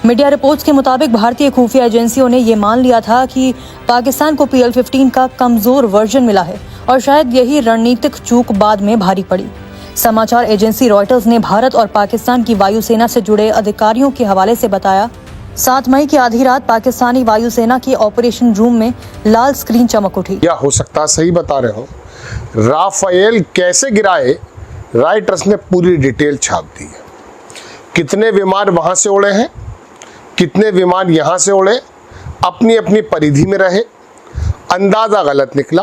Media reports के मुताबिक भारतीय खुफिया एजेंसियों ने ये मान लिया था कि पाकिस्तान को PL-15 का कमजोर वर्जन मिला है और शायद यही रणनीतिक चूक बाद में भारी पड़ी। समाचार एजेंसी रॉयटर्स ने भारत और पाकिस्तान की वायुसेना से जुड़े अधिकारियों के हवाले से बताया, 7 मई की आधी रात पाकिस्तानी वायुसेना के ऑपरेशन रूम में लाल स्क्रीन चमक उठी। या हो सकता सही बता रहे हो, राफेल कैसे गिराए रॉयटर्स ने पूरी डिटेल छाप दी है। कितने विमान वहां से उड़े हैं, कितने विमान यहां से उड़े, अपनी अपनी परिधि में रहे, अंदाजा गलत निकला।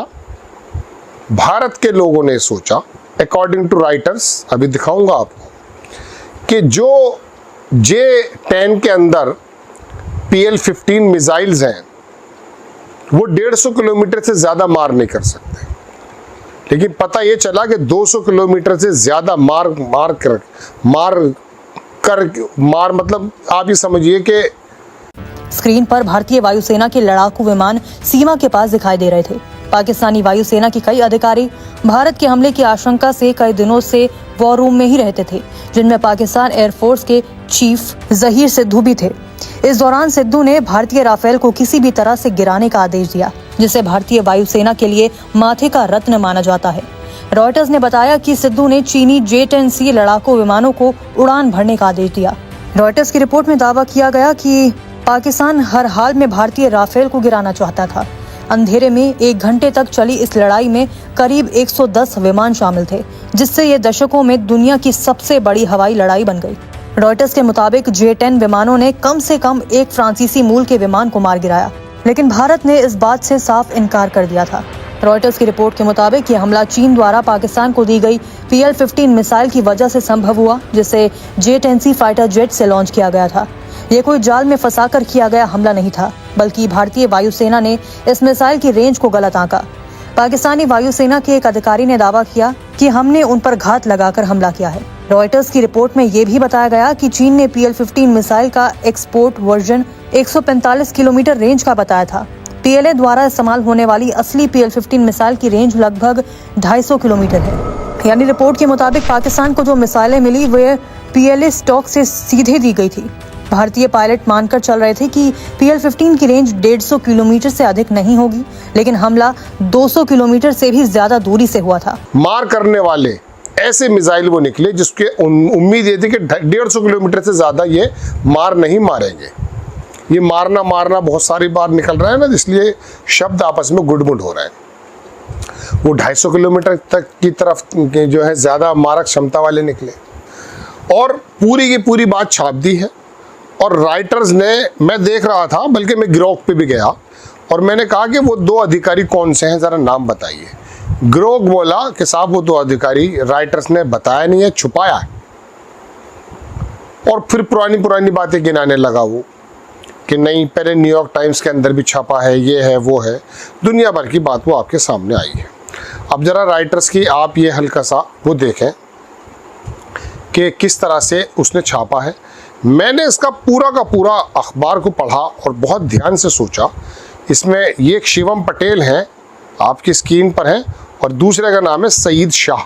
भारत के लोगों ने सोचा, अकॉर्डिंग टू रॉयटर्स, अभी दिखाऊंगा आपको, कि जो J-10 के अंदर PL-15 मिसाइल्स हैं वो 150 किलोमीटर से ज्यादा मार नहीं कर सकते, लेकिन पता ये चला कि 200 किलोमीटर से ज्यादा मार मतलब आप ये समझिए कि स्क्रीन पर भारतीय वायुसेना के लड़ाकू विमान सीमा के पास दिखाई दे रहे थे। पाकिस्तानी वायुसेना के कई अधिकारी भारत के हमले की आशंका से कई दिनों से वॉर रूम में ही रहते थे, जिनमें पाकिस्तान एयरफोर्स के चीफ जहीर सिद्धू भी थे। इस दौरान सिद्धू ने भारतीय राफेल को किसी भी तरह से गिराने का आदेश दिया, जिसे भारतीय वायुसेना के लिए माथे का रत्न माना जाता है। रॉयटर्स ने बताया कि सिद्धू ने चीनी J-10C लड़ाकू विमानों को उड़ान भरने का आदेश दिया। रॉयटर्स की रिपोर्ट में दावा किया गया कि पाकिस्तान हर हाल में भारतीय राफेल को गिराना चाहता था। अंधेरे में 1 घंटे तक चली इस लड़ाई में करीब 110 विमान शामिल थे, जिससे ये दशकों में दुनिया की सबसे बड़ी हवाई लड़ाई बन गई। रॉयटर्स के मुताबिक J-10 विमानों ने कम से कम एक फ्रांसीसी मूल के विमान को मार गिराया, लेकिन भारत ने इस बात से साफ इनकार कर दिया था। रॉयटर्स की रिपोर्ट के मुताबिक ये हमला चीन द्वारा पाकिस्तान को दी गई PL-15 मिसाइल की वजह से संभव हुआ, जिसे J-10C फाइटर जेट से लॉन्च किया गया था। ये कोई जाल में फंसाकर किया गया हमला नहीं था, बल्कि भारतीय वायुसेना ने इस मिसाइल की रेंज को गलत आंका। पाकिस्तानी वायुसेना के एक अधिकारी ने दावा किया कि हमने उन पर घात लगाकर हमला किया है। रॉयटर्स की रिपोर्ट में ये भी बताया गया कि चीन ने PL-15 मिसाइल का एक्सपोर्ट वर्जन 145 किलोमीटर रेंज का बताया था। PLA द्वारा इस्तेमाल होने वाली असली PL-15 मिसाइल की रेंज लगभग 250 किलोमीटर है। यानी रिपोर्ट के मुताबिक पाकिस्तान को जो मिसाइलें मिली वे PLA स्टॉक से सीधे दी गई थी। भारतीय पायलट मानकर चल रहे थे कि PL-15 की रेंज 150 किलोमीटर से अधिक नहीं होगी, लेकिन हमला 200 किलोमीटर से भी ज्यादा दूरी से हुआ था। मार करने वाले ऐसे मिसाइल वो निकले जिसके उम्मीद ये थी कि 150 किलोमीटर से ज्यादा ये मार नहीं मारेंगे। ये मारना बहुत सारी बार निकल रहा है ना, इसलिए शब्द आपस में गुड़मुड़ हो रहे हैं। वो 250 किलोमीटर तक की तरफ जो है ज्यादा मारक क्षमता वाले निकले और पूरी की पूरी बात छाप दी है। और राइटर्स ने, मैं देख रहा था, बल्कि मैं ग्रोक पे भी गया और मैंने कहा कि वो 2 अधिकारी कौन से हैं, जरा नाम बताइए। ग्रोक बोला कि साहब वो 2 अधिकारी राइटर्स ने बताया नहीं है, छुपाया है। और फिर पुरानी बातें गिनाने लगा वो कि नहीं, पहले न्यूयॉर्क टाइम्स के अंदर भी छपा है, ये है वो है, दुनिया भर की बात वो आपके सामने आई है। अब जरा राइटर्स की आप ये हल्का सा वो देखें कि किस तरह से उसने छापा है। मैंने इसका पूरा का पूरा अखबार को पढ़ा और बहुत ध्यान से सोचा। इसमें ये एक शिवम पटेल हैं, आपकी स्क्रीन पर हैं, और दूसरे का नाम है सईद शाह।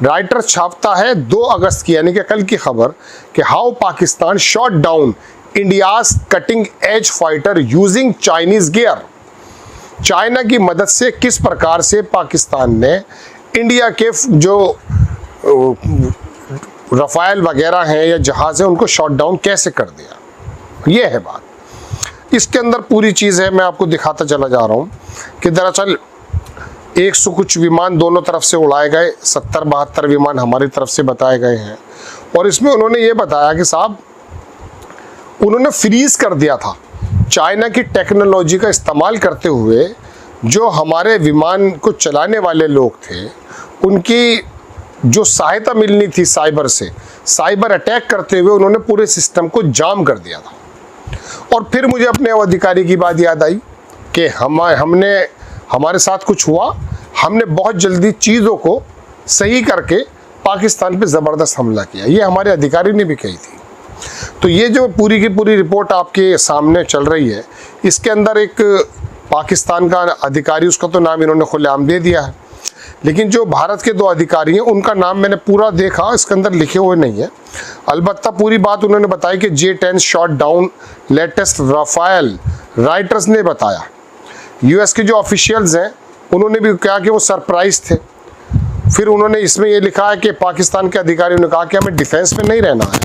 राइटर्स छापता है 2 अगस्त की, यानी कि कल की खबर, कि how Pakistan shot down India's cutting edge fighter using Chinese gear. China की मदद से किस प्रकार से पाकिस्तान ने इंडिया के जो रफाइल वगैरह हैं या जहाज है उनको शॉट डाउन कैसे कर दिया। ये है बात। इसके अंदर पूरी चीज़ है, मैं आपको दिखाता चला जा रहा हूँ कि दरअसल 100 कुछ विमान दोनों तरफ से उड़ाए गए, 70-72 विमान हमारी तरफ से बताए गए हैं। और इसमें उन्होंने ये बताया कि साहब उन्होंने फ्रीज कर दिया था चाइना की टेक्नोलॉजी का इस्तेमाल करते हुए। जो हमारे विमान को चलाने वाले लोग थे उनकी जो सहायता मिलनी थी साइबर से, साइबर अटैक करते हुए उन्होंने पूरे सिस्टम को जाम कर दिया था। और फिर मुझे अपने अधिकारी की बात याद आई कि हमने हमारे साथ कुछ हुआ, हमने बहुत जल्दी चीज़ों को सही करके पाकिस्तान पे ज़बरदस्त हमला किया। ये हमारे अधिकारी ने भी कही थी। तो ये जो पूरी की पूरी रिपोर्ट आपके सामने चल रही है, इसके अंदर एक पाकिस्तान का अधिकारी, उसका तो नाम इन्होंने खुलेआम दे दिया है, लेकिन जो भारत के 2 अधिकारी हैं उनका नाम मैंने पूरा देखा, इसके अंदर लिखे हुए नहीं है। अलबत्ता पूरी बात उन्होंने बताई कि J-10 shot down latest Rafale, Reuters ने बताया। यूएस के जो ऑफिशियल्स हैं उन्होंने भी कहा कि वो सरप्राइज थे। फिर उन्होंने इसमें ये लिखा है कि पाकिस्तान के अधिकारियों ने कहा कि हमें डिफेंस में नहीं रहना है,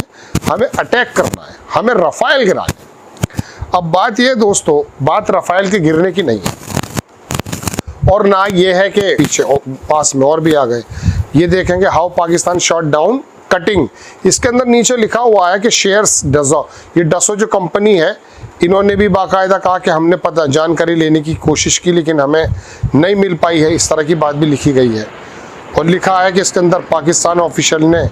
हमें अटैक करना है, हमें राफेल गिराना है। अब बात ये दोस्तों, बात राफेल के गिरने की नहीं है, और ना ये है कि पीछे पास में और भी आ गए। ये देखेंगे how Pakistan shot down cutting, इसके अंदर नीचे लिखा हुआ है कि शेयर्स डसो, ये डसो जो कंपनी है इन्होंने भी बाकायदा कहा कि हमने पता जानकारी लेने की कोशिश की लेकिन हमें नहीं मिल पाई है, इस तरह की बात भी लिखी गई है। और लिखा है कि इसके अंदर पाकिस्तान ऑफिशियल ने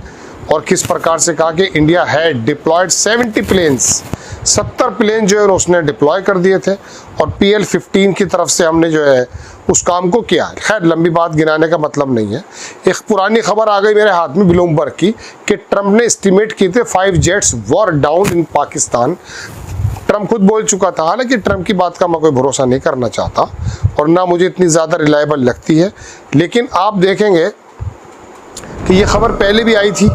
और किस प्रकार से कहा कि India had deployed 70 planes, 70 plane जो है उसने डिप्लॉय कर दिए थे, और PL-15 की तरफ से हमने जो है उस काम को किया। खैर लंबी बात गिनाने का मतलब नहीं है। एक पुरानी खबर आ गई मेरे हाथ में ब्लूमबर्ग की कि ट्रंप ने एस्टिमेट किए थे 5 jets were down in Pakistan. Trump खुद बोल चुका था, हालांकि ट्रंप की बात का मैं कोई भरोसा नहीं करना चाहता और ना मुझे इतनी ज़्यादा रिलायबल लगती है, लेकिन आप देखेंगे कि ये खबर पहले भी आई थी।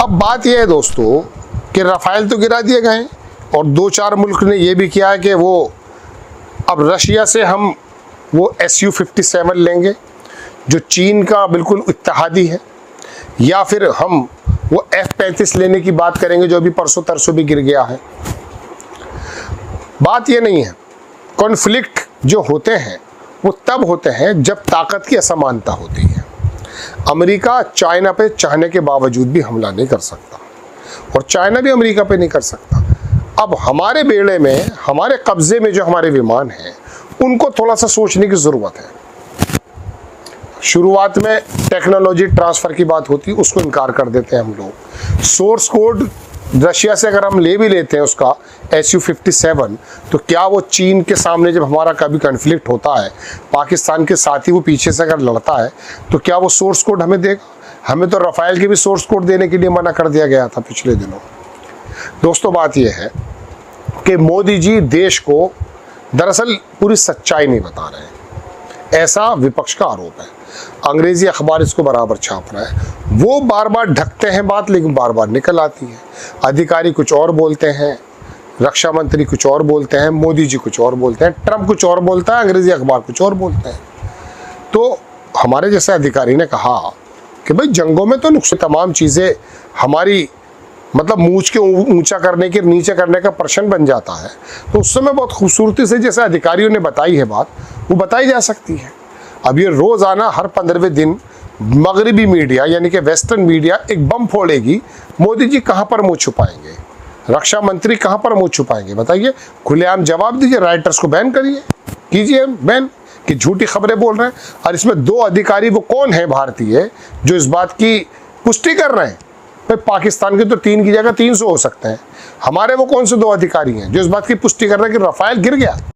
अब बात यह है दोस्तों कि राफेल तो गिरा दिए गए और 2-4 मुल्क ने यह भी किया है कि वो अब रशिया से हम वो Su-57 लेंगे जो चीन का बिल्कुल इत्तेहादी है, या फिर हम वो F-35 लेने की बात करेंगे जो अभी परसों तरसों भी गिर गया है। बात ये नहीं है, कॉन्फ्लिक्ट जो होते हैं वो तब होते हैं जब ताकत की असमानता होती है। अमेरिका चाइना पे चाहने के बावजूद भी हमला नहीं कर सकता और चाइना भी अमेरिका पे नहीं कर सकता। अब हमारे बेड़े में, हमारे कब्जे में जो हमारे विमान हैं उनको थोड़ा सा सोचने की ज़रूरत है। शुरुआत में टेक्नोलॉजी ट्रांसफ़र की बात होती है, उसको इनकार कर देते हैं हम लोग। सोर्स कोड रशिया से अगर हम ले भी लेते हैं उसका Su-57, तो क्या वो चीन के सामने जब हमारा कभी कन्फ्लिक्ट होता है, पाकिस्तान के साथ ही वो पीछे से अगर लड़ता है, तो क्या वो सोर्स कोड हमें देगा? हमें तो राफेल के भी सोर्स कोड देने के लिए मना कर दिया गया था पिछले दिनों। दोस्तों बात यह है कि मोदी जी देश को दरअसल पूरी सच्चाई नहीं बता रहे हैं, ऐसा विपक्ष का आरोप है। अंग्रेजी अखबार इसको बराबर छाप रहा है। वो बार बार ढकते हैं बात, लेकिन बार बार निकल आती है। अधिकारी कुछ और बोलते हैं, रक्षा मंत्री कुछ और बोलते हैं, मोदी जी कुछ और बोलते हैं, ट्रंप कुछ और बोलता है, अंग्रेजी अखबार कुछ और बोलते हैं। तो हमारे जैसे अधिकारी ने कहा कि भाई जंगों में तो नुकसान, तमाम चीज़ें हमारी मतलब मूंछ के ऊंचा करने के नीचे करने का प्रश्न बन जाता है। तो उस समय बहुत खूबसूरती से जैसे अधिकारियों ने बताई है बात, वो बताई जा सकती है। अब ये रोज़ाना हर 15वें दिन मगरबी मीडिया यानी कि वेस्टर्न मीडिया एक बम फोड़ेगी, मोदी जी कहाँ पर मुँह छुपाएंगे, रक्षा मंत्री कहाँ पर मुँह छुपाएंगे? बताइए, खुलेआम जवाब दीजिए, राइटर्स को बैन करिए, कीजिए बैन कि झूठी खबरें बोल रहे हैं। और इसमें 2 अधिकारी वो कौन है भारतीय जो इस बात की पुष्टि कर रहे हैं? भाई पाकिस्तान के तो 3 की जगह 300 हो सकते हैं, हमारे वो कौन से 2 अधिकारी हैं जो इस बात की पुष्टि कर रहे हैं कि राफेल गिर गया?